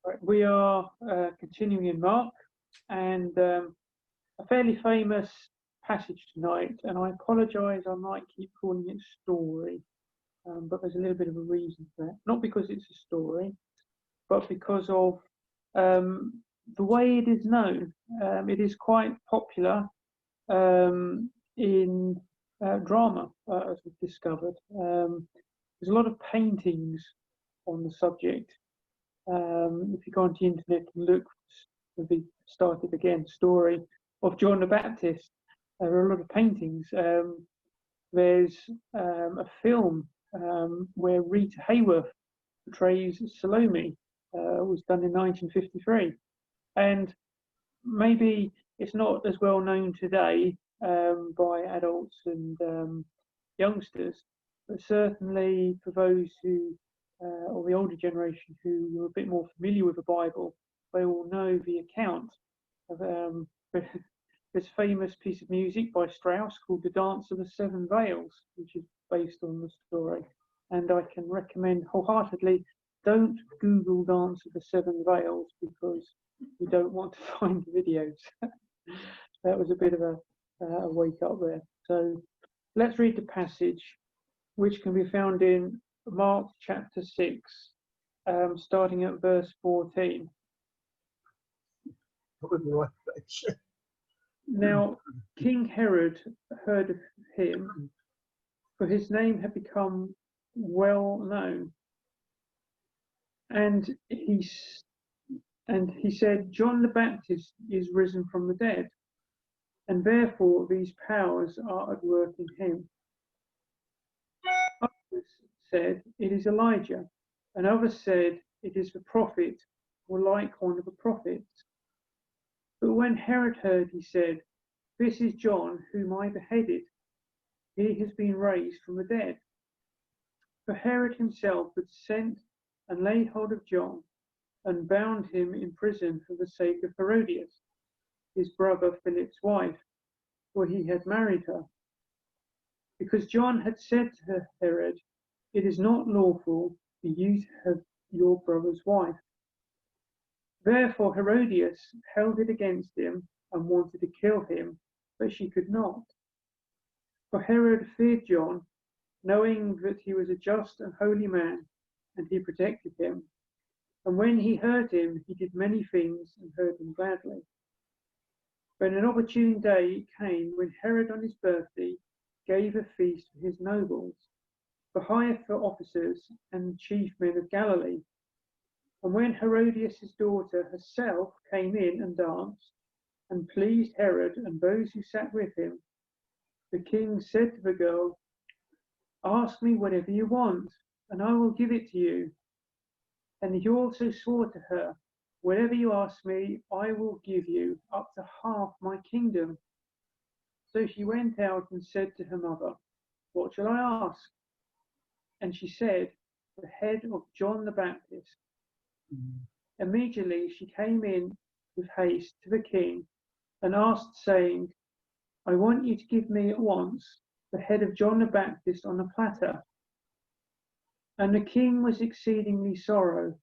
Right, we are continuing in Mark, and a fairly famous passage tonight, and I apologise, I might keep calling it story, but there's a little bit of a reason for that. Not because it's a story, but because of the way it is known. It is quite popular in drama, as we've discovered. There's a lot of paintings on the subject. If you go onto the internet and look, we started again, story of John the Baptist. There are a lot of paintings. There's a film where Rita Hayworth portrays Salome. It was done in 1953, and maybe it's not as well known today by adults and youngsters, but certainly for those who or the older generation who were a bit more familiar with the Bible, they will know the account of this famous piece of music by Strauss called The Dance of the Seven Veils, which is based on the story. And I can recommend wholeheartedly, don't Google Dance of the Seven Veils, because you don't want to find the videos. That was a bit of a wake up there. So let's read the passage, which can be found in Mark chapter 6, starting at verse 14. Now, King Herod heard of him, for his name had become well known, and he said, John the Baptist is risen from the dead, and therefore these powers are at work in him. Others said, it is Elijah, and others said, it is the prophet, or like one of the prophets. But when Herod heard, he said, this is John, whom I beheaded. He has been raised from the dead. For Herod himself had sent and laid hold of John, and bound him in prison for the sake of Herodias, his brother Philip's wife, for he had married her. Because John had said to Herod, it is not lawful for you to have your brother's wife. Therefore Herodias held it against him and wanted to kill him, but she could not. For Herod feared John, knowing that he was a just and holy man, and he protected him. And when he heard him, he did many things and heard them gladly. But an opportune day came when Herod on his birthday gave a feast for his nobles, for high officers and chief men of Galilee. And when Herodias' daughter herself came in and danced, and pleased Herod and those who sat with him, the king said to the girl, ask me whatever you want, and I will give it to you. And he also swore to her, whatever you ask me, I will give you, up to half my kingdom. So she went out and said to her mother, what shall I ask? And she said, the head of John the Baptist. Immediately she came in with haste to the king and asked, saying, I want you to give me at once the head of John the Baptist on a platter. And the king was exceedingly sorrowed,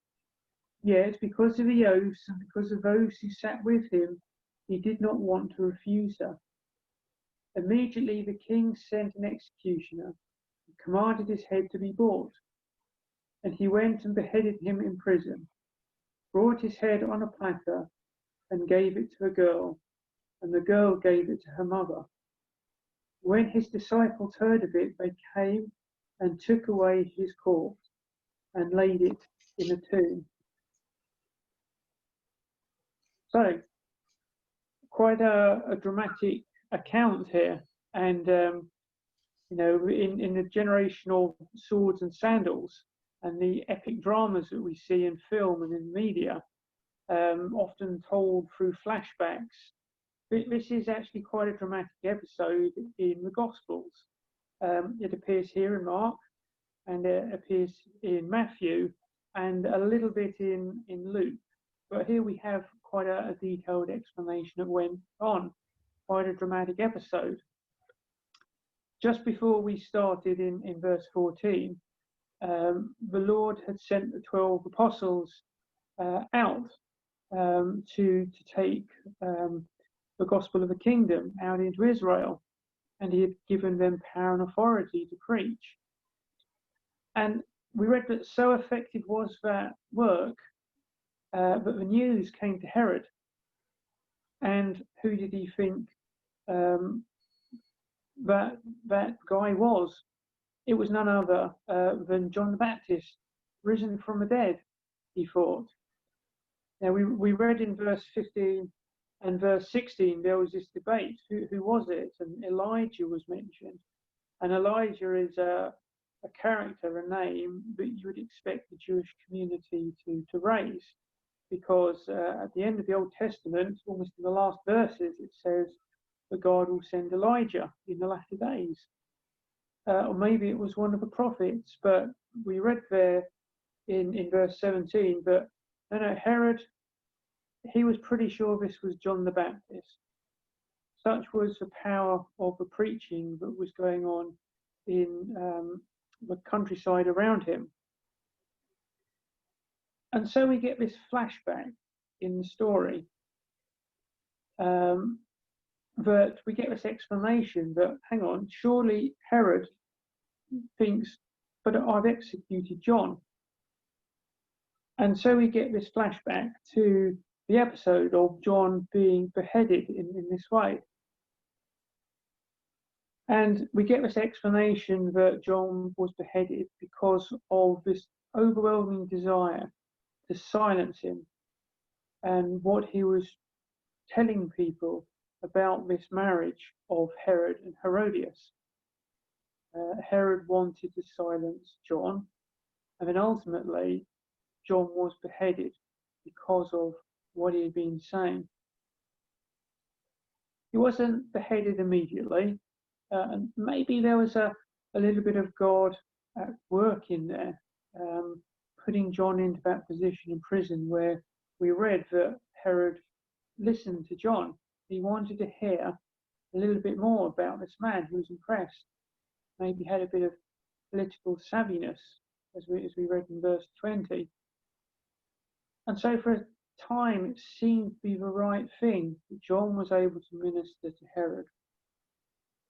yet because of the oaths and because of those who sat with him, he did not want to refuse her. Immediately the king sent an executioner and commanded his head to be brought. And he went and beheaded him in prison, brought his head on a platter, and gave it to a girl, and the girl gave it to her mother. When his disciples heard of it, they came and took away his corpse and laid it in a tomb. So, quite a dramatic account here, and you know, in the generation of swords and sandals and the epic dramas that we see in film and in media, often told through flashbacks. This is actually quite a dramatic episode in the Gospels. It appears here in Mark, and it appears in Matthew, and a little bit in Luke. But here we have quite a detailed explanation of what went on. Quite a dramatic episode. Just before we started in verse 14, the Lord had sent the 12 apostles out to take the gospel of the kingdom out into Israel, and he had given them power and authority to preach. And we read that so effective was that work that the news came to Herod. And who did he think that guy was? It was none other than John the Baptist, risen from the dead, he thought. Now, we read in verse 15 and verse 16, there was this debate. Who was it? And Elijah was mentioned. And Elijah is a character, a name that you would expect the Jewish community to raise. Because at the end of the Old Testament, almost in the last verses, it says that God will send Elijah in the latter days. Or maybe it was one of the prophets, but we read there in verse 17 that Herod, he was pretty sure this was John the Baptist. Such was the power of the preaching that was going on in the countryside around him. And so we get this flashback in the story, that we get this explanation that, hang on, surely Herod thinks, but I've executed John. And so we get this flashback to the episode of John being beheaded in this way. And we get this explanation that John was beheaded because of this overwhelming desire to silence him and what he was telling people about this marriage of Herod and Herodias. Herod wanted to silence John, and then ultimately John was beheaded because of what he had been saying. He wasn't beheaded immediately, and maybe there was a little bit of God at work in there, putting John into that position in prison where we read that Herod listened to John. He wanted to hear a little bit more about this man who was impressed, maybe had a bit of political savviness, as we read in verse 20. And so for a time it seemed to be the right thing that John was able to minister to Herod.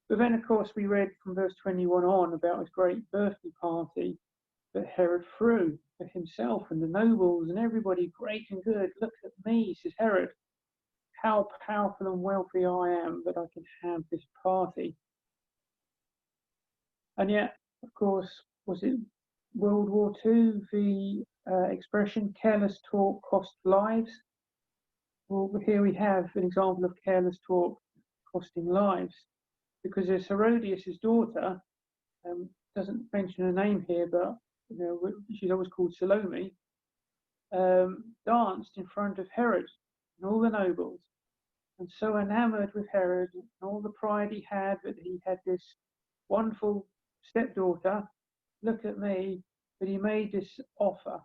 But then, of course, we read from verse 21 on about his great birthday party that Herod threw for himself and the nobles and everybody great and good. Look at me, says Herod, how powerful and wealthy I am that I can have this party. And yet, of course, was it World War II, the expression careless talk cost lives? Well, here we have an example of careless talk costing lives, because there's Herodias' daughter, doesn't mention her name here, but she's always called Salome, danced in front of Herod and all the nobles, and so enamored with Herod and all the pride he had that he had this wonderful stepdaughter. Look at me, but he made this offer.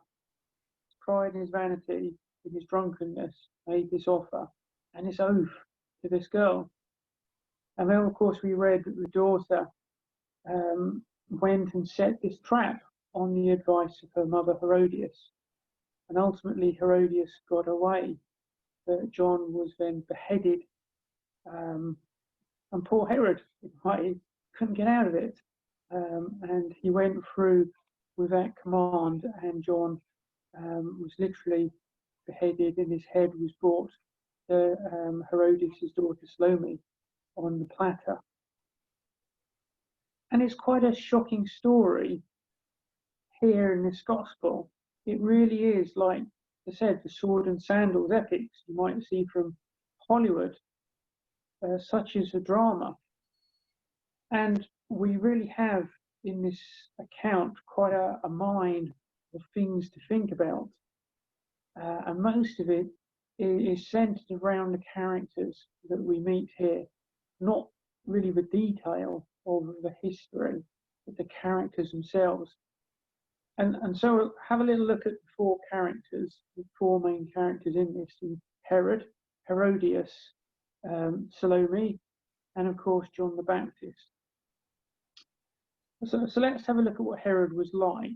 His pride and his vanity, in his drunkenness, made this offer and this oath to this girl. And then, of course, we read that the daughter went and set this trap on the advice of her mother Herodias. And ultimately, Herodias got away. John was then beheaded. And poor Herod, he couldn't get out of it. And he went through with that command, and John was literally beheaded, and his head was brought to Herodias' daughter Salome on the platter. And it's quite a shocking story here in this gospel. It really is, like I said, the sword and sandals epics you might see from Hollywood, such as a drama. And we really have in this account quite a mine of things to think about. And most of it is centered around the characters that we meet here, not really the detail of the history, but the characters themselves. And so have a little look at the four characters, the four main characters in this: Herod, Herodias, Salome, and of course John the Baptist. So let's have a look at what Herod was like.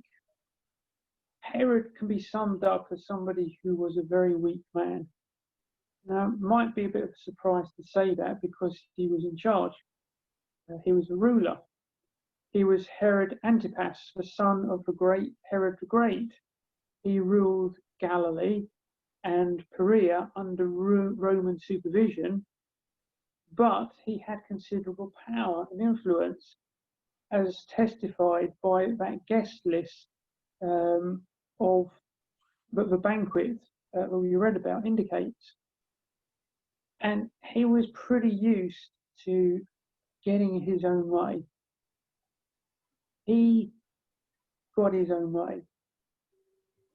Herod can be summed up as somebody who was a very weak man. Now, it might be a bit of a surprise to say that because he was in charge. He was a ruler. He was Herod Antipas, the son of the great Herod the Great. He ruled Galilee and Perea under Roman supervision, but he had considerable power and influence, as testified by that guest list of the banquet that we read about indicates. And he was pretty used to getting his own way. He got his own way.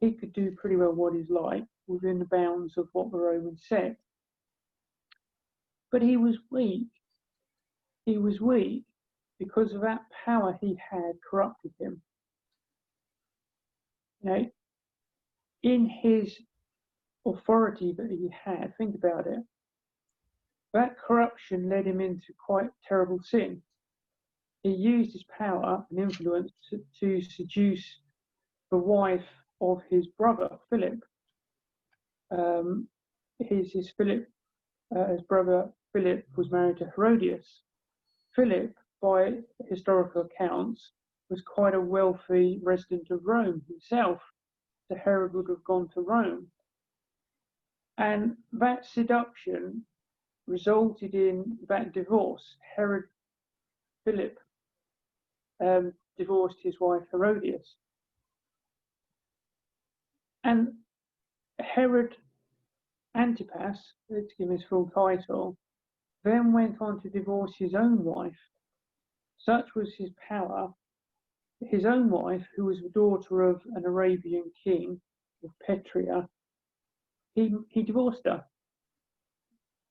He could do pretty well what he's like within the bounds of what the Romans said. But he was weak. He was weak because of that power he had corrupted him. Now, in his authority that he had, think about it, that corruption led him into quite terrible sin. He used his power and influence to seduce the wife of his brother, Philip. His brother Philip was married to Herodias. Philip, by historical accounts, was quite a wealthy resident of Rome himself. So Herod would have gone to Rome. And that seduction resulted in that divorce. Philip divorced his wife Herodias. And Herod Antipas, let's give his full title, then went on to divorce his own wife. Such was his power. His own wife, who was the daughter of an Arabian king of Petria, he divorced her.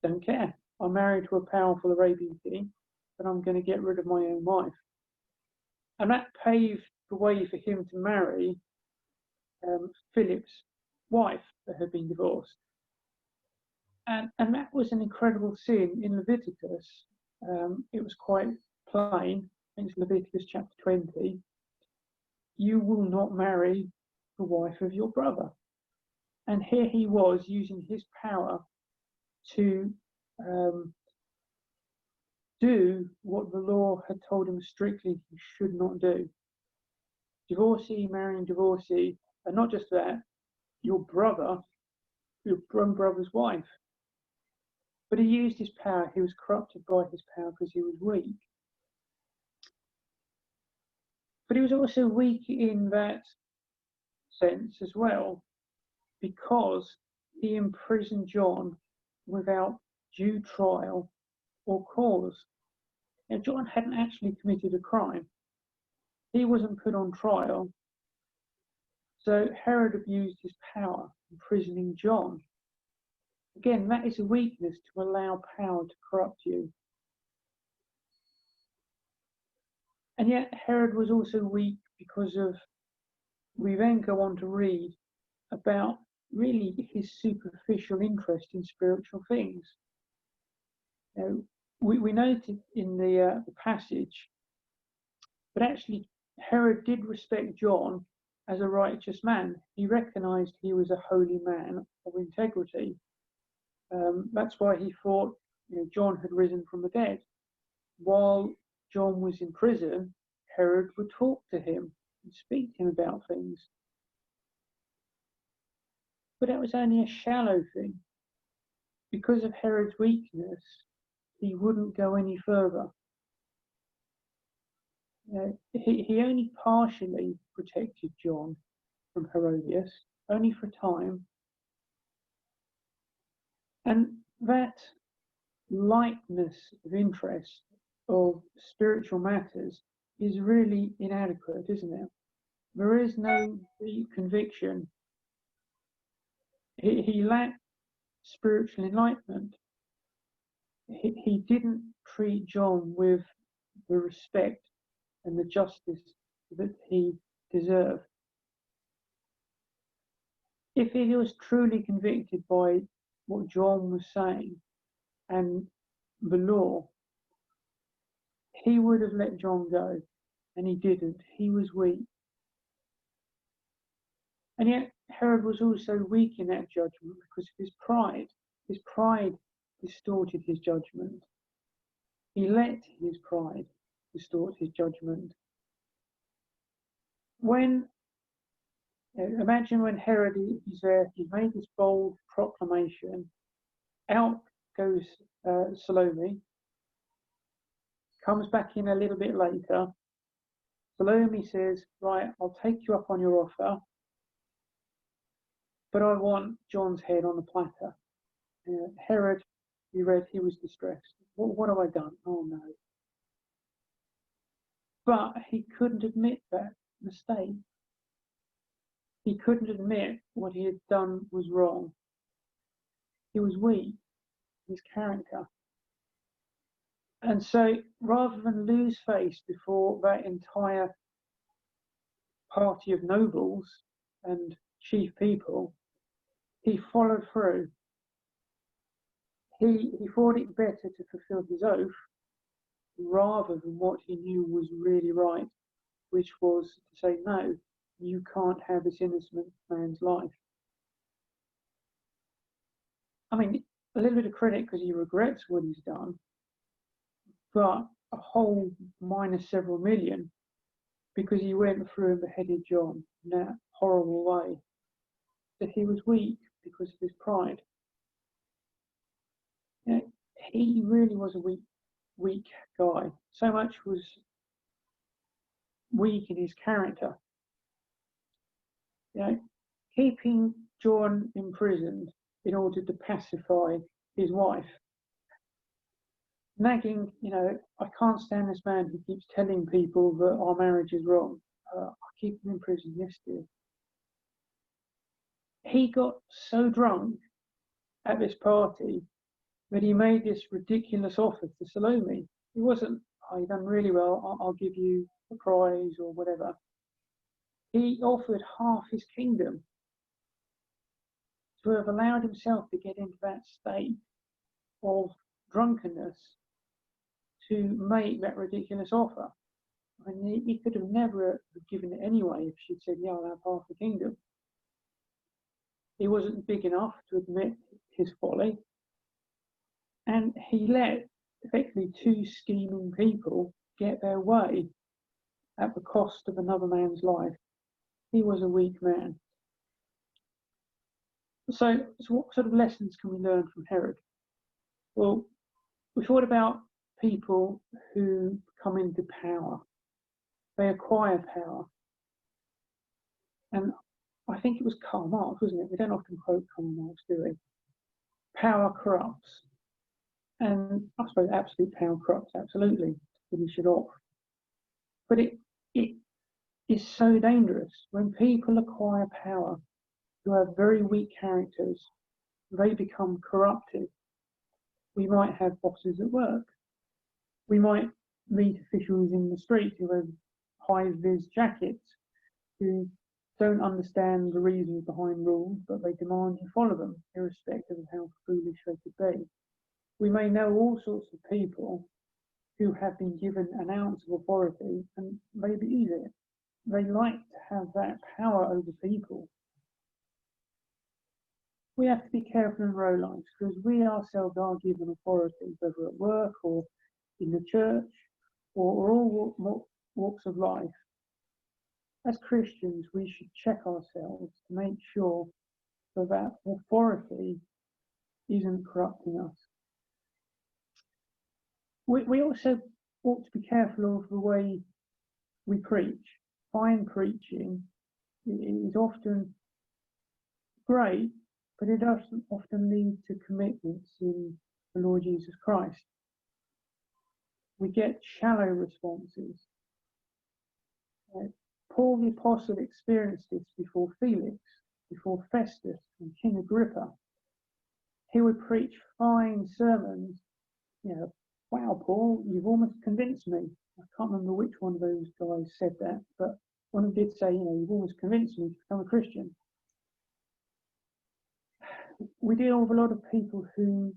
Don't care. I'm married to a powerful Arabian king, but I'm going to get rid of my own wife. And that paved the way for him to marry Philip's wife that had been divorced. And that was an incredible sin in Leviticus. It was quite plain. I think it's Leviticus chapter 20. You will not marry the wife of your brother. And here he was using his power to do what the law had told him strictly he should not do. Divorcee marrying divorcee, and not just that, your brother's wife. But he used his power. He was corrupted by his power because he was weak. But he was also weak in that sense as well, because he imprisoned John without due trial or cause. Now, John hadn't actually committed a crime. He wasn't put on trial. So Herod abused his power, imprisoning John. Again, that is a weakness, to allow power to corrupt you. And yet Herod was also weak because of, we then go on to read about really his superficial interest in spiritual things. Now, we noted in the passage, but actually Herod did respect John as a righteous man. He recognized he was a holy man of integrity. That's why he thought John had risen from the dead. While John was in prison, Herod would talk to him and speak to him about things. But that was only a shallow thing. Because of Herod's weakness, he wouldn't go any further. He only partially protected John from Herodias, only for a time. And that lightness of interest of spiritual matters is really inadequate, isn't it? There is no deep conviction. He lacked spiritual enlightenment. He didn't treat John with the respect and the justice that he deserved. If he was truly convicted by what John was saying and the law, he would have let John go, and he didn't. He was weak. And yet Herod was also weak in that judgment because of his pride. His pride distorted his judgment. He let his pride distort his judgment. Imagine when Herod is there, he's made this bold proclamation. Out goes Salome, comes back in a little bit later. Salome says, right, I'll take you up on your offer, but I want John's head on the platter. Herod, you read, he was distressed. What have I done? Oh no. But he couldn't admit that mistake. He couldn't admit what he had done was wrong. He was weak, his character. And so rather than lose face before that entire party of nobles and chief people, he followed through. He thought it better to fulfill his oath rather than what he knew was really right, which was to say, no, you can't have this innocent man's life. I mean, a little bit of credit because he regrets what he's done, but a whole minus several million because he went through and beheaded John in that horrible way. That he was weak because of his pride. You know, he really was a weak guy. So much was weak in his character. You know, keeping John imprisoned in order to pacify his wife. Nagging, I can't stand this man who keeps telling people that our marriage is wrong. I'll keep him in prison, yes dear. He got so drunk at this party that he made this ridiculous offer to Salome. It wasn't, oh, you've done really well, I'll give you a prize or whatever. He offered half his kingdom. To have allowed himself to get into that state of drunkenness to make that ridiculous offer. I mean, he could have never given it anyway if she'd said, yeah, I'll have half the kingdom. He wasn't big enough to admit his folly. And he let effectively two scheming people get their way at the cost of another man's life. He was a weak man. So what sort of lessons can we learn from Herod? Well, we thought about people who come into power. They acquire power. And I think it was Karl Marx, wasn't it? We don't often quote Karl Marx, do we? Power corrupts. And I suppose absolute power corrupts, absolutely. Finish it off. But it is so dangerous. When people acquire power who have very weak characters, they become corrupted. We might have bosses at work. We might meet officials in the street who have high-vis jackets, who don't understand the reasons behind rules, but they demand you follow them, irrespective of how foolish they could be. We may know all sorts of people who have been given an ounce of authority and they abuse it. They like to have that power over people. We have to be careful in our own lives because we ourselves are given authority, whether at work or in the church or all walks of life. As Christians, we should check ourselves to make sure that authority isn't corrupting us. We also ought to be careful of the way we preach. Fine preaching is often great, but it doesn't often lead to commitments in the Lord Jesus Christ. We get shallow responses. Paul the Apostle experienced this before Felix, before Festus and King Agrippa. He would preach fine sermons. Wow, Paul, you've almost convinced me. I can't remember which one of those guys said that, but one did say, you've almost convinced me to become a Christian. We deal with a lot of people who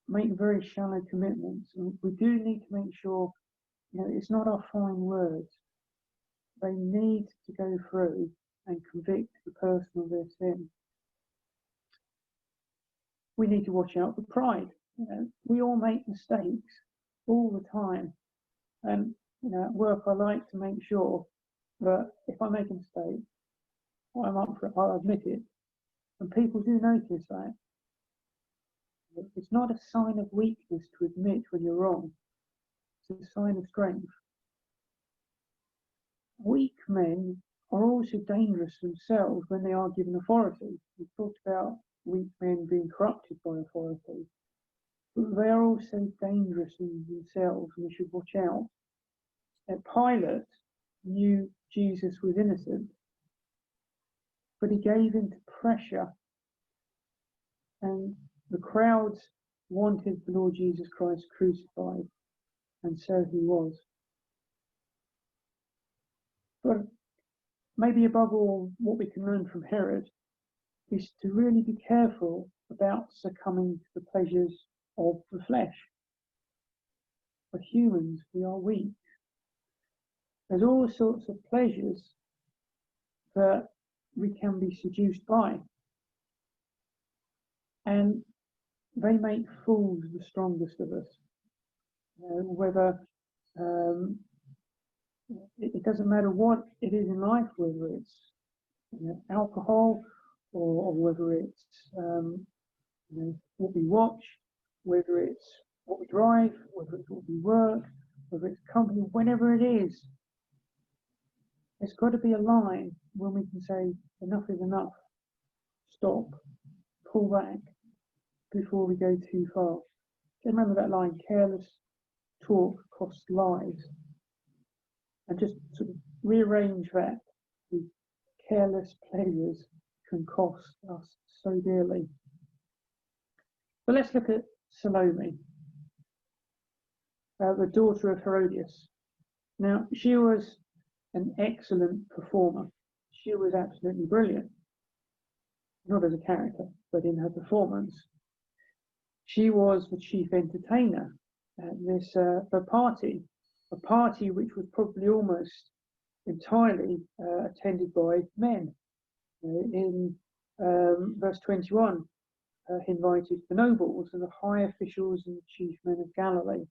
make very shallow commitments, and we do need to make sure, it's not our fine words. They need to go through and convict the person of their sin. We need to watch out for pride. We all make mistakes all the time. And at work, I like to make sure that if I make a mistake, I'm up for it, I'll admit it. And people do notice that. It's not a sign of weakness to admit when you're wrong. It's a sign of strength. Weak men are also dangerous themselves when they are given authority. We've talked about weak men being corrupted by authority. But they are also dangerous in themselves, and we should watch out. Pilate knew Jesus was innocent, but he gave in to pressure, and the crowds wanted the Lord Jesus Christ crucified, and so he was. But maybe above all, what we can learn from Herod is to really be careful about succumbing to the pleasures of the flesh. For humans, we are weak. There's all sorts of pleasures that we can be seduced by, and they make fools of the strongest of us. Whether it doesn't matter what it is in life, whether it's alcohol, or whether it's what we watch, whether it's what we drive, whether it's what we work, whether it's company, whenever it is. There's got to be a line when we can say enough is enough. Stop, pull back before we go too far. Remember that line, careless talk costs lives. And just sort of rearrange that. The careless pleasures can cost us so dearly. But let's look at Salome, the daughter of Herodias. Now, she was an excellent performer. She was absolutely brilliant. Not as a character, but in her performance. She was the chief entertainer at this party, a party which was probably almost entirely attended by men. In verse 21, he invited the nobles and the high officials and the chief men of Galilee.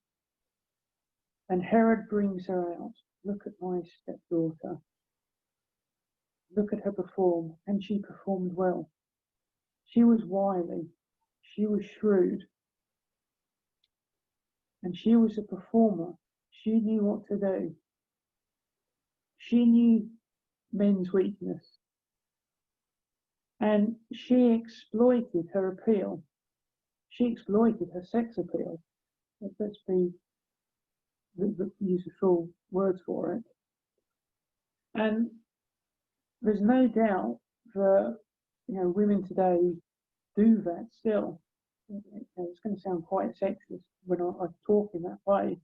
And Herod brings her out. Look at my stepdaughter. Look at her perform, and she performed well. She was wily, she was shrewd, and she was a performer. She knew what to do. She knew men's weakness, and she exploited her appeal. She exploited her sex appeal. Let's use the full words for it. And there's no doubt that women today do that still. It's going to sound quite sexist when I talk in that way,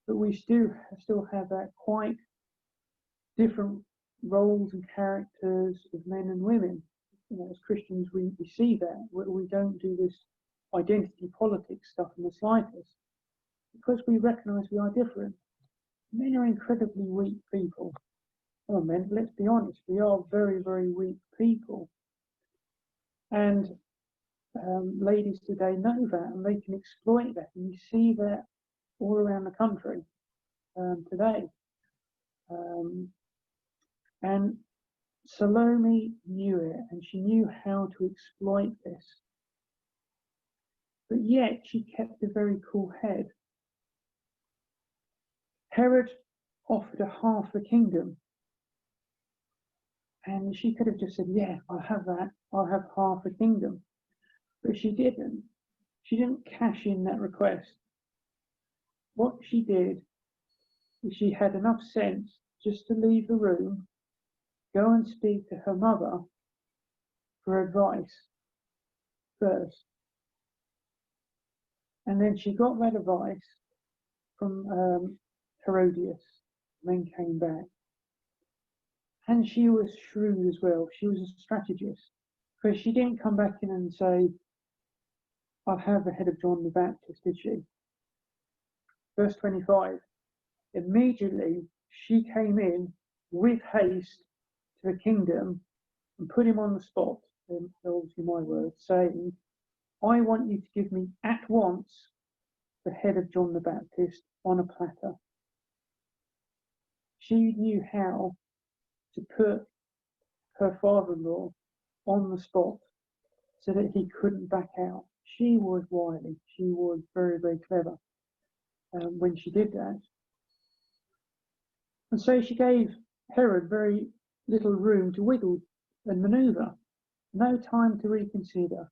but we still have that quite different roles and characters of men and women. As Christians, we see that. We don't do this identity politics stuff in the slightest, because we recognise we are different. Men are incredibly weak people. Come on, men, let's be honest. We are very, very weak people. And ladies today know that, and they can exploit that. And you see that all around the country today. And Salome knew it, and she knew how to exploit this. But yet she kept a very cool head. Herod offered her half the kingdom. And she could have just said, yeah, I'll have that. I'll have half the kingdom. But she didn't. She didn't cash in that request. What she did is she had enough sense just to leave the room, go and speak to her mother for advice first. And then she got that advice from Herodias, and then came back. And she was shrewd as well. She was a strategist, because she didn't come back in and say, I'll have the head of John the Baptist, did she? Verse 25, immediately she came in with haste to the kingdom and put him on the spot, in obviously my words, saying, I want you to give me at once the head of John the Baptist on a platter. She knew how to put her father-in-law on the spot so that he couldn't back out. She was wily. She was very, very clever when she did that. And so she gave Herod very little room to wiggle and maneuver, no time to reconsider.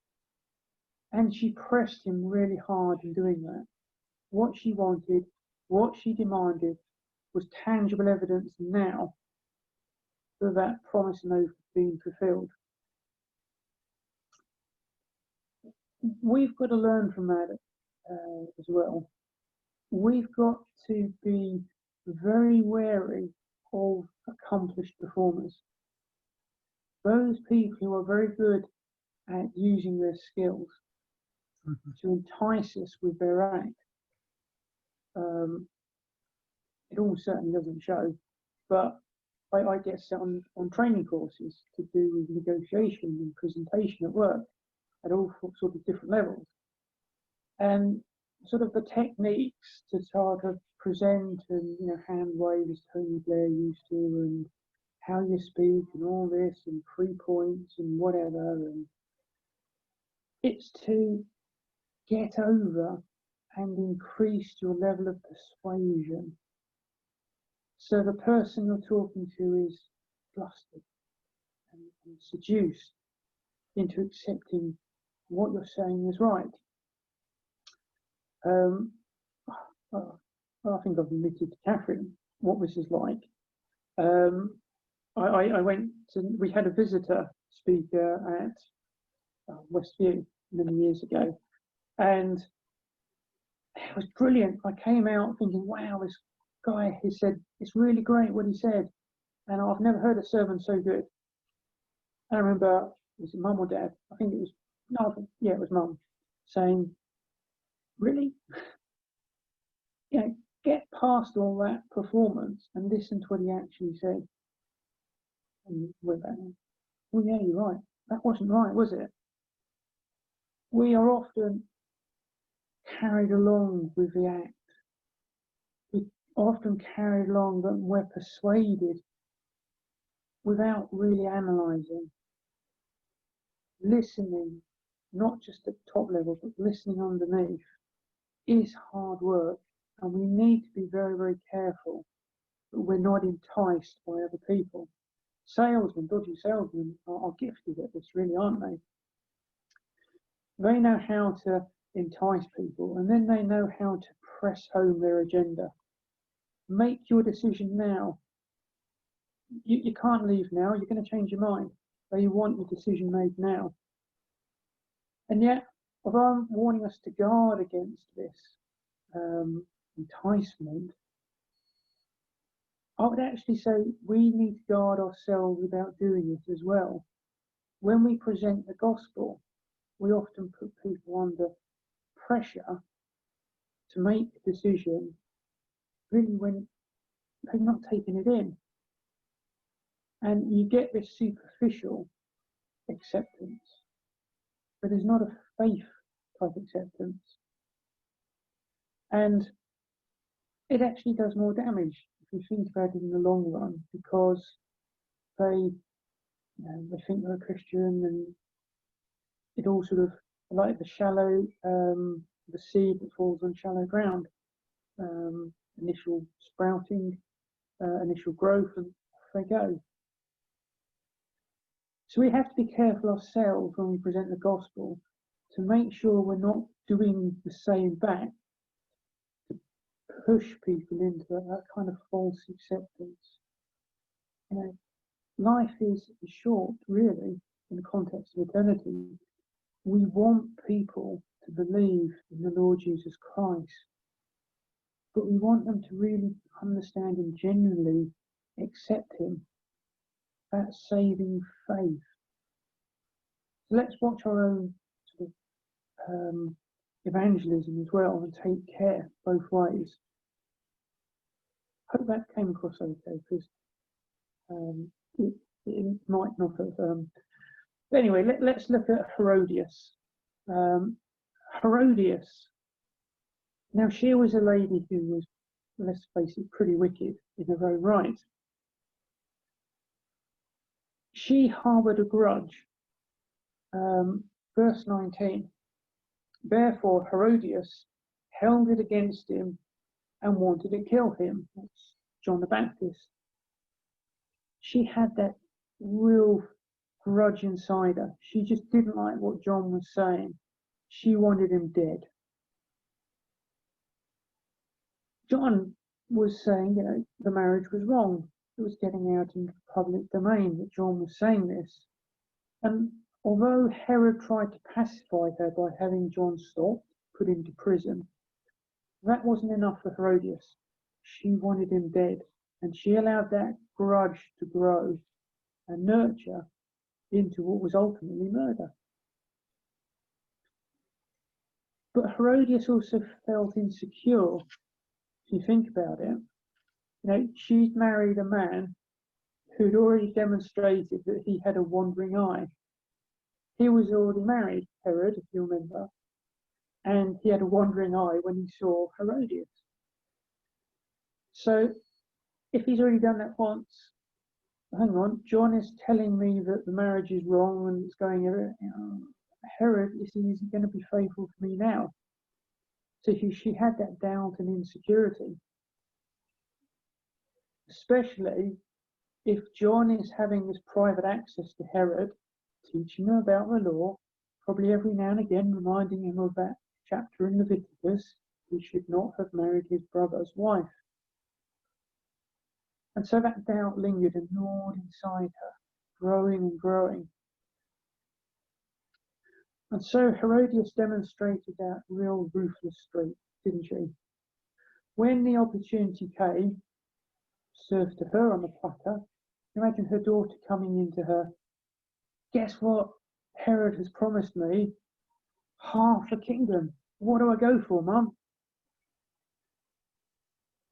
And she pressed him really hard in doing that. What she wanted, what she demanded, was tangible evidence now that that promise and oath had been fulfilled. We've got to learn from that as well. We've got to be very wary of accomplished performers. Those people who are very good at using their skills to entice us with their act. It all certainly doesn't show, but I get set on training courses to do with negotiation and presentation at work at all sorts of different levels. And sort of the techniques to sort of present and, hand wave as Tony Blair used to, and how you speak and all this and 3 points and whatever. And it's to get over and increase your level of persuasion. So the person you're talking to is flustered and seduced into accepting what you're saying is right. I think I've admitted to Catherine what this is like. I went to, we had a visitor speaker at Westview many years ago, and it was brilliant. I came out thinking, wow, this guy, he said, it's really great what he said, and I've never heard a sermon so good. And I remember, was it mum or dad? I think it was, no, yeah, it was mum, saying, really? Get past all that performance and listen to what he actually said. And went back, well, yeah, you're right. That wasn't right, was it? We are often carried along with the act. We often carried along that we're persuaded without really analysing. Listening, not just at top level, but listening underneath, is hard work. And we need to be very, very careful that we're not enticed by other people. Salesmen, dodgy salesmen, are gifted at this, really, aren't they? They know how to entice people, and then they know how to press home their agenda. Make your decision now. You can't leave now. You're going to change your mind. They want your decision made now. And yet, although I'm warning us to guard against this enticement, I would actually say we need to guard ourselves about doing it as well. When we present the gospel, we often put people under pressure to make a decision, really, when they've not taken it in. And you get this superficial acceptance, but there's not a faith type acceptance. And it actually does more damage if you think about it in the long run, because they think they're a Christian, and it all sort of, like the shallow, the seed that falls on shallow ground, initial sprouting, initial growth, and off they go. So we have to be careful ourselves when we present the gospel to make sure we're not doing the same back, to push people into that kind of false acceptance. Life is short, really, in the context of eternity. We want people to believe in the Lord Jesus Christ, but we want them to really understand and genuinely accept him, that saving faith. So let's watch our own sort of evangelism as well, and take care both ways. Hope that came across okay, because it might not have. But anyway, let's look at Herodias. Herodias. Now, she was a lady who was, let's face it, pretty wicked in her own right. She harboured a grudge. Verse 19. Therefore, Herodias held it against him and wanted to kill him. That's John the Baptist. She had that real grudge inside her. She just didn't like what John was saying. She wanted him dead. John was saying, the marriage was wrong. It was getting out into the public domain that John was saying this. And although Herod tried to pacify her by having John stopped, put into prison, that wasn't enough for Herodias. She wanted him dead, and she allowed that grudge to grow and nurture into what was ultimately murder. But Herodias also felt insecure. If you think about it, she'd married a man who'd already demonstrated that he had a wandering eye. He was already married, Herod, if you remember, and he had a wandering eye when he saw Herodias. So if he's already done that once, hang on, John is telling me that the marriage is wrong and it's going, Herod, is he going to be faithful to me now? So she had that doubt and insecurity. Especially if John is having this private access to Herod, teaching him about the law, probably every now and again reminding him of that chapter in Leviticus, he should not have married his brother's wife. And so that doubt lingered and gnawed inside her, growing and growing. And so Herodias demonstrated that real ruthless streak, didn't she? When the opportunity came, served to her on the platter, imagine her daughter coming into her. Guess what? Herod has promised me half a kingdom. What do I go for, Mum?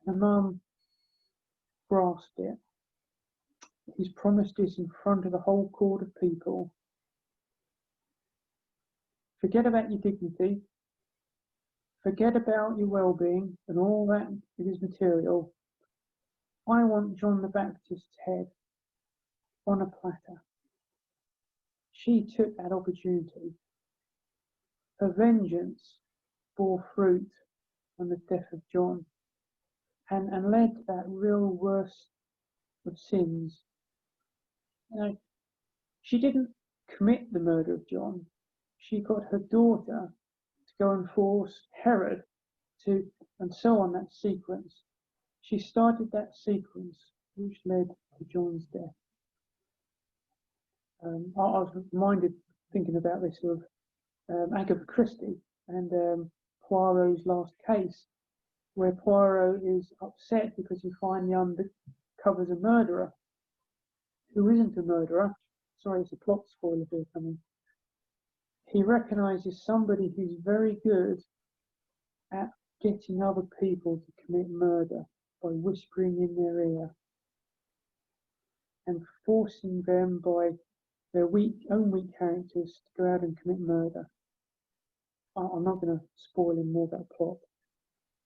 And Mum grasped it. He's promised this in front of the whole court of people. Forget about your dignity. Forget about your well-being and all that it is material. I want John the Baptist's head on a platter. She took that opportunity. Her vengeance bore fruit on the death of John and led to that real worst of sins. She didn't commit the murder of John. She got her daughter to go and force Herod to, and so on, that sequence. She started that sequence which led to John's death. I was reminded, thinking about this, of Agatha Christie and Poirot's last case, where Poirot is upset because he finally uncovers a murderer who isn't a murderer. Sorry, it's a plot spoiler here coming. He recognises somebody who's very good at getting other people to commit murder by whispering in their ear and forcing them by their own weak characters to go out and commit murder. I'm not going to spoil in more about plot,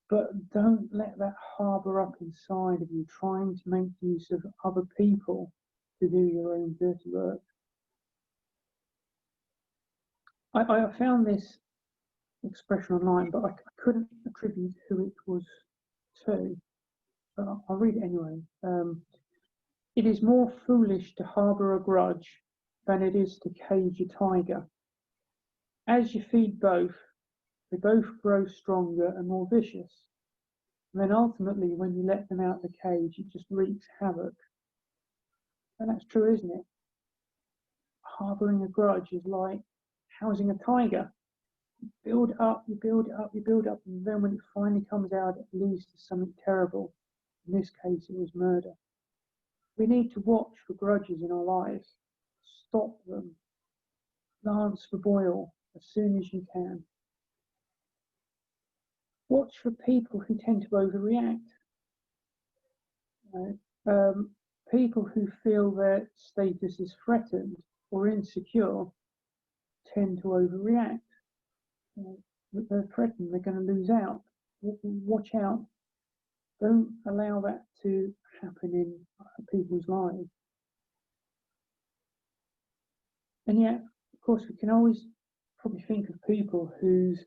but don't let that harbour up inside of you, trying to make use of other people to do your own dirty work. I found this expression online, but I couldn't attribute who it was to. But I'll read it anyway. It is more foolish to harbour a grudge than it is to cage a tiger. As you feed both, they both grow stronger and more vicious. And then ultimately, when you let them out the cage, it just wreaks havoc. And that's true, isn't it? Harbouring a grudge is like housing a tiger. You build it up, you build it up, you build it up, and then when it finally comes out, it leads to something terrible. In this case, it was murder. We need to watch for grudges in our lives. Stop them. Lance the boil as soon as you can. Watch for people who tend to overreact. People who feel their status is threatened or insecure tend to overreact. They're threatened, they're going to lose out. Watch out. Don't allow that to happen in people's lives. And yet, of course, we can always probably think of people whose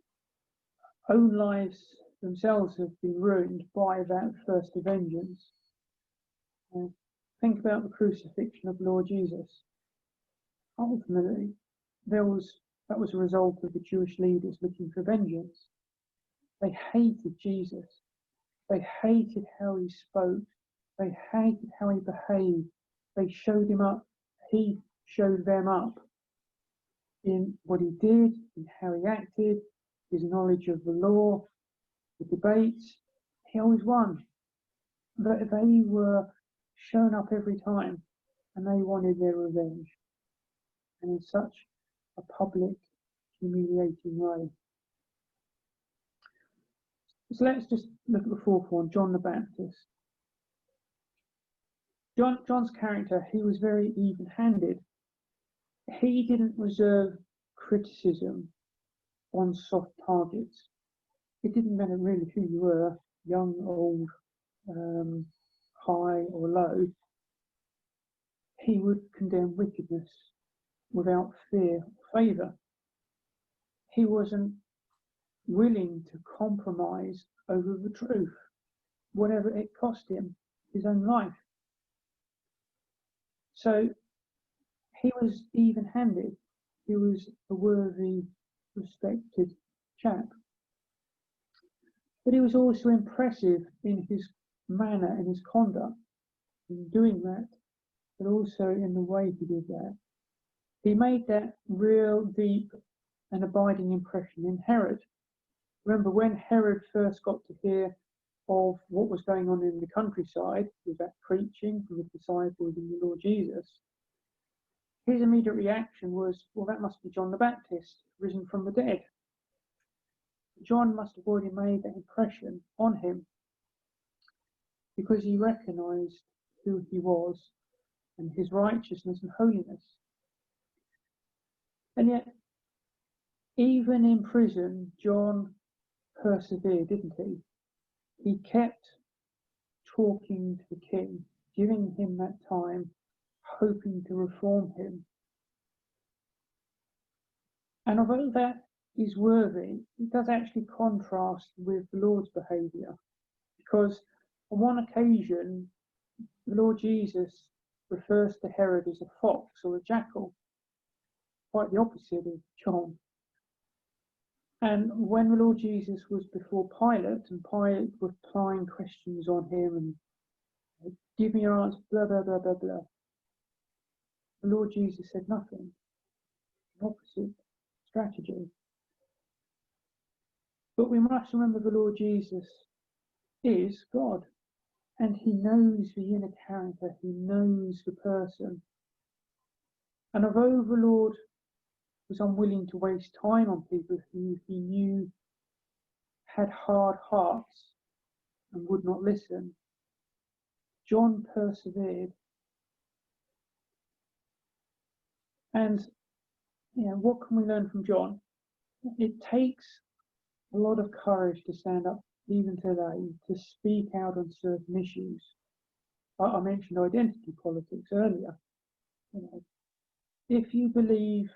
own lives themselves have been ruined by that thirst of vengeance. Think about the crucifixion of Lord Jesus. Ultimately, that was a result of the Jewish leaders looking for vengeance. They hated Jesus. They hated how he spoke. They hated how he behaved. They showed him up. He showed them up in what he did, in how he acted, his knowledge of the law, the debates. He always won. But they were shown up every time, and they wanted their revenge, and in such a public, humiliating way. So let's just look at the fourth one, John the Baptist. John's character, he was very even-handed. He didn't reserve criticism on soft targets. It didn't matter really who you were, young, old, high or low. He would condemn wickedness without fear or favour. He wasn't willing to compromise over the truth, whatever it cost him his own life. So he was even-handed. He was a worthy, respected chap. But he was also impressive in his manner and his conduct in doing that, but also in the way he did that. He made that real, deep and abiding impression in Herod. Remember, when Herod first got to hear of what was going on in the countryside with that preaching from the disciples and the Lord Jesus, his immediate reaction was, well, that must be John the Baptist, risen from the dead. John must have already made that impression on him because he recognized who he was and his righteousness and holiness. And yet, even in prison, John persevered, didn't he? He kept talking to the king, giving him that time, hoping to reform him. And although that is worthy, it does actually contrast with the Lord's behaviour, because on one occasion, the Lord Jesus refers to Herod as a fox or a jackal, quite the opposite of John. And when the Lord Jesus was before Pilate, and Pilate was plying questions on him and give me your answer, blah, blah, blah, blah, blah, the Lord Jesus said nothing. The opposite strategy. But we must remember the Lord Jesus is God, and he knows the inner character, he knows the person. And although the Lord was unwilling to waste time on people who he knew had hard hearts and would not listen, John persevered. And what can we learn from John? It takes a lot of courage to stand up even today, to speak out on certain issues. I mentioned identity politics earlier. If you believe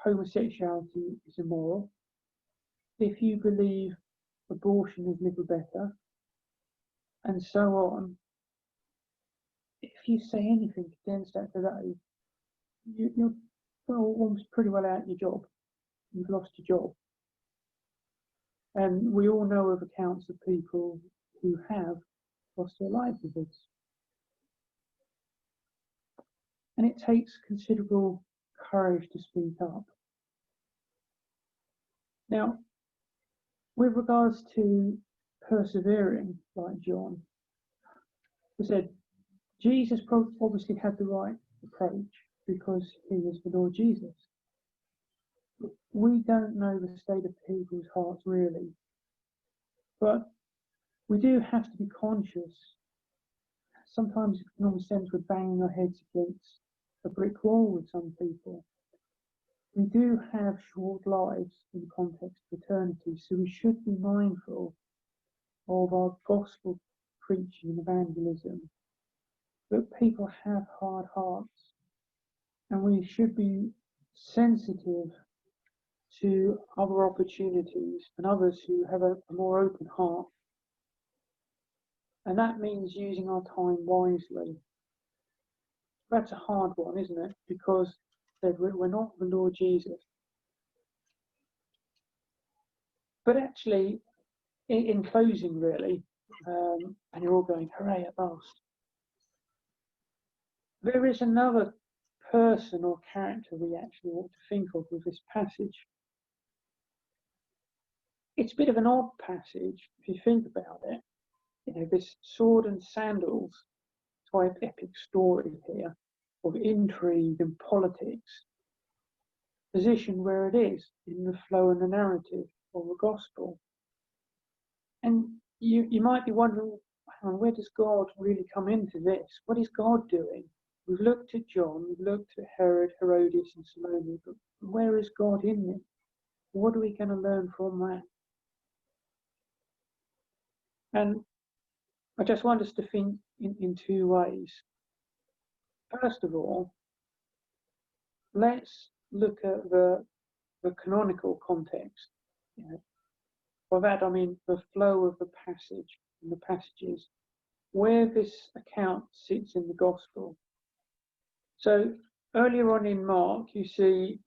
homosexuality is immoral, if you believe abortion is little better, and so on, if you say anything against that today, you're almost pretty well out of your job. You've lost your job. And we all know of accounts of people who have lost their livelihoods. And it takes considerable courage to speak up. Now, with regards to persevering like John, as I said, Jesus obviously had the right approach because he was the Lord Jesus. We don't know the state of people's hearts really, but we do have to be conscious sometimes it can almost sense we're banging our heads against a brick wall with some people. We do have short lives in the context of eternity, so we should be mindful of our gospel preaching and evangelism. But people have hard hearts, and we should be sensitive to other opportunities and others who have a more open heart. And that means using our time wisely. That's a hard one, isn't it? Because we're not the Lord Jesus. But actually, in closing, really, and you're all going, hooray, at last. There is another person or character we actually ought to think of with this passage. It's a bit of an odd passage if you think about it. You know, this sword and sandals type epic story here of intrigue and politics, positioned where it is in the flow and the narrative of the gospel. And you might be wondering, where does God really come into this? What is God doing? We've looked at John, we've looked at Herod, Herodias, and Salome, but where is God in this? What are we going to learn from that? And I just want us to think in two ways. First of all, let's look at the canonical context. You know, by that I mean the flow of the passage and the passages, where this account sits in the gospel. So earlier on in Mark, you see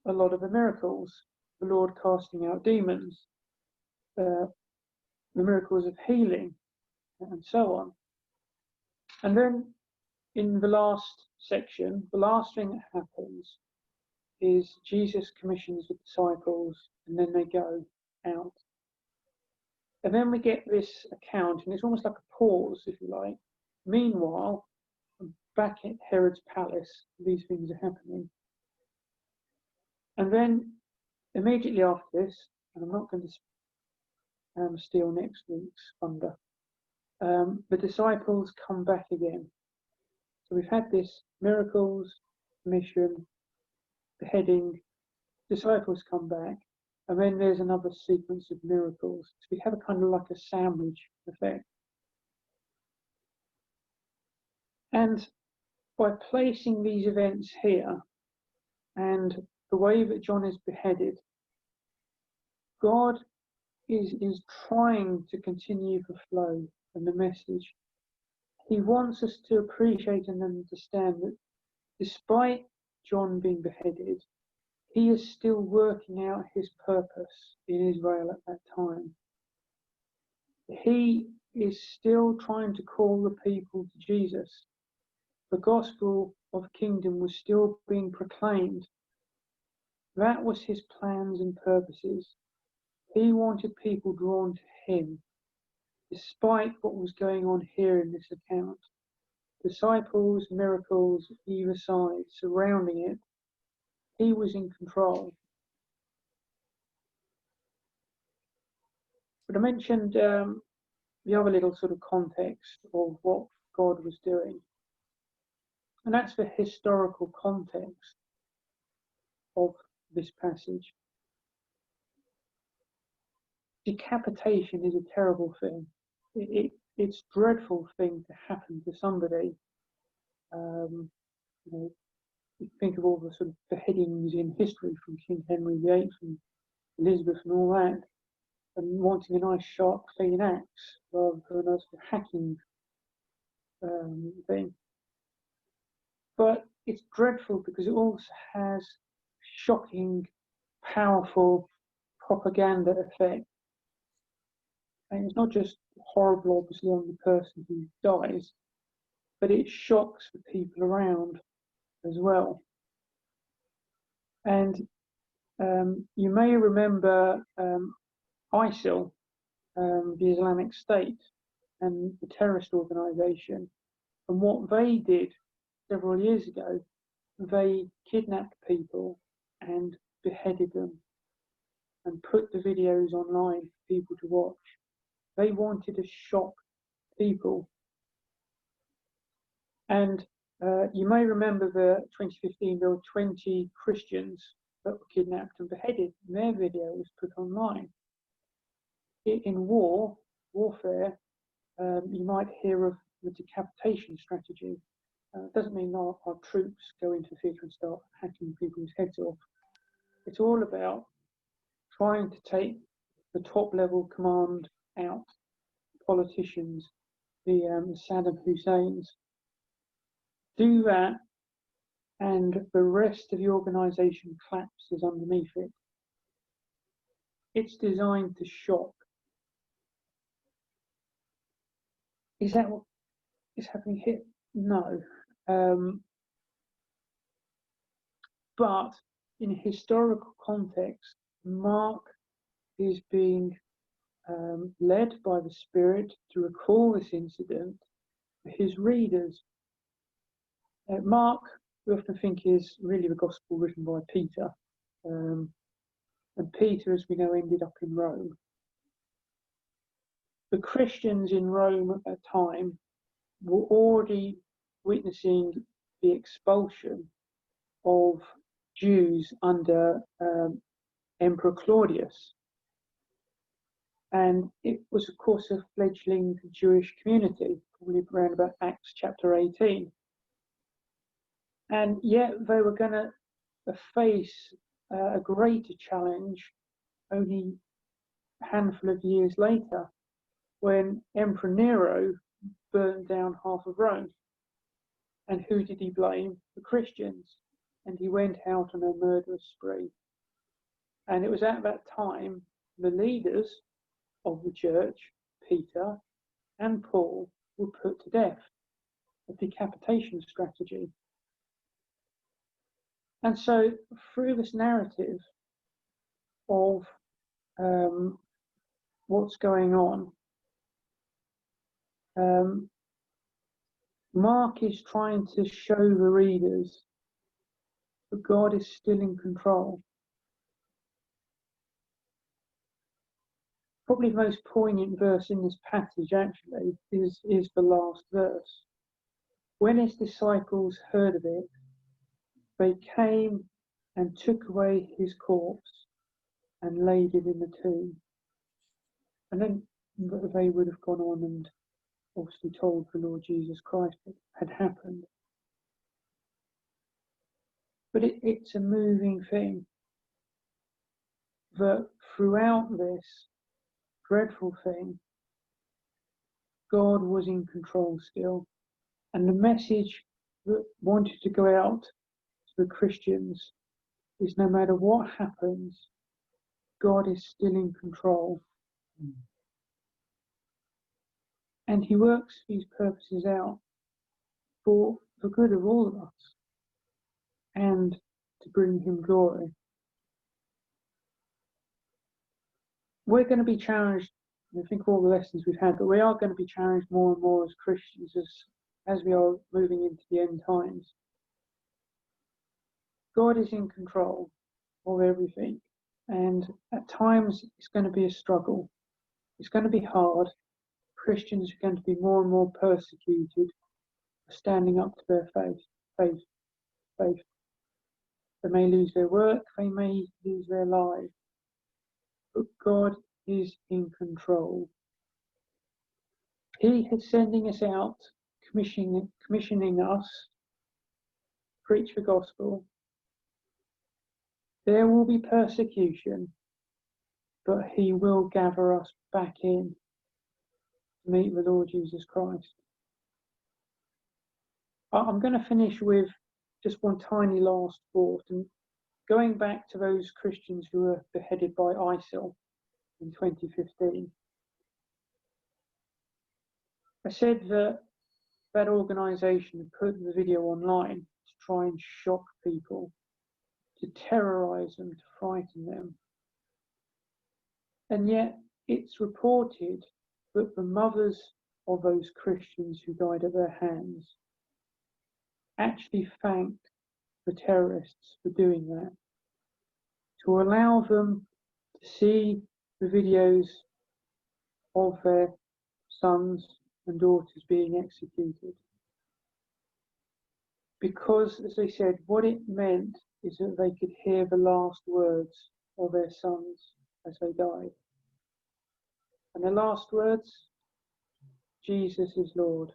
a lot of the miracles, the Lord casting out demons, the miracles of healing, and so on. And then in the last section, the last thing that happens is Jesus commissions the disciples, and then they go out. And then we get this account, and it's almost like a pause, if you like. Meanwhile, back at Herod's palace, these things are happening. And then immediately after this, and I'm not going to steal next week's thunder, the disciples come back again. So we've had this miracles, mission, beheading, disciples come back, and then there's another sequence of miracles. So we have a kind of like a sandwich effect. And by placing these events here and the way that John is beheaded, God is trying to continue the flow and the message. He wants us to appreciate and understand that despite John being beheaded, he is still working out his purpose in Israel at that time. He is still trying to call the people to Jesus. The gospel of the kingdom was still being proclaimed. That was his plans and purposes. He wanted people drawn to him, despite what was going on here in this account. Disciples, miracles, either side, surrounding it. He was in control. But I mentioned the other little sort of context of what God was doing. And that's the historical context of this passage. Decapitation is a terrible thing. It's a dreadful thing to happen to somebody. You know, you think of all the sort of beheadings in history from King Henry VIII and Elizabeth and all that, and wanting a nice sharp clean axe rather than a sort of hacking thing. But it's dreadful because it also has shocking, powerful propaganda effect. And it's not just horrible, obviously, on the person who dies, but it shocks the people around as well. And you may remember ISIL, the Islamic State, and the terrorist organisation, and what they did several years ago. They kidnapped people and beheaded them and put the videos online for people to watch. They wanted to shock people. And you may remember the 2015, there were 20 Christians that were kidnapped and beheaded, and their video was put online. In warfare, you might hear of the decapitation strategy. It doesn't mean our troops go into theatre and start hacking people's heads off. It's all about trying to take the top level command out, politicians, the Saddam Husseins. Do that, and the rest of the organisation collapses underneath it. It's designed to shock. Is that what is happening here? No. But in a historical context, Mark is being led by the Spirit to recall this incident for his readers. Mark, we often think, is really the gospel written by Peter. And Peter, as we know, ended up in Rome. The Christians in Rome at that time were already witnessing the expulsion of Jews under Emperor Claudius. And it was, of course, a fledgling Jewish community, probably around about Acts chapter 18. And yet they were going to face a greater challenge only a handful of years later, when Emperor Nero burned down half of Rome. And who did he blame? The Christians. And he went out on a murderous spree. And it was at that time the leaders of the church, Peter and Paul, were put to death. A decapitation strategy. And so through this narrative of what's going on, Mark is trying to show the readers that God is still in control. Probably the most poignant verse in this passage actually is the last verse. When his disciples heard of it, they came and took away his corpse and laid it in the tomb. And then they would have gone on and obviously told the Lord Jesus Christ what had happened. But it's a moving thing that throughout this dreadful thing, God was in control still. And the message that wanted to go out to the Christians is no matter what happens, God is still in control. And he works these purposes out for the good of all of us and to bring him glory. We're going to be challenged, I think all the lessons we've had, but we are going to be challenged more and more as Christians as we are moving into the end times. God is in control of everything, and at times it's going to be a struggle. It's going to be hard. Christians are going to be more and more persecuted for standing up to their faith. They may lose their work, they may lose their lives, but God is in control. He is sending us out, commissioning us, preach the gospel. There will be persecution, but he will gather us back in to meet the Lord Jesus Christ. I'm going to finish with just one tiny last thought, and going back to those Christians who were beheaded by ISIL in 2015. I said that that organisation put the video online to try and shock people, to terrorise them, to frighten them. And yet it's reported that the mothers of those Christians who died at their hands actually thanked the terrorists for doing that, to allow them to see the videos of their sons and daughters being executed. because, as they said, what it meant is that they could hear the last words of their sons as they died. And the last words, Jesus is Lord.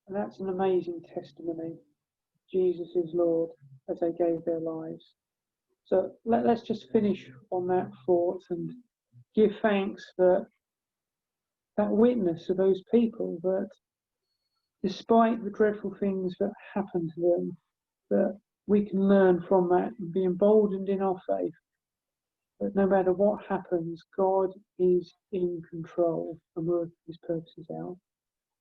And that's an amazing testimony. Jesus is Lord as they gave their lives. So let's just finish on that thought and give thanks for that witness of those people, that despite the dreadful things that happened to them, that we can learn from that and be emboldened in our faith, that no matter what happens, God is in control and working his purposes out.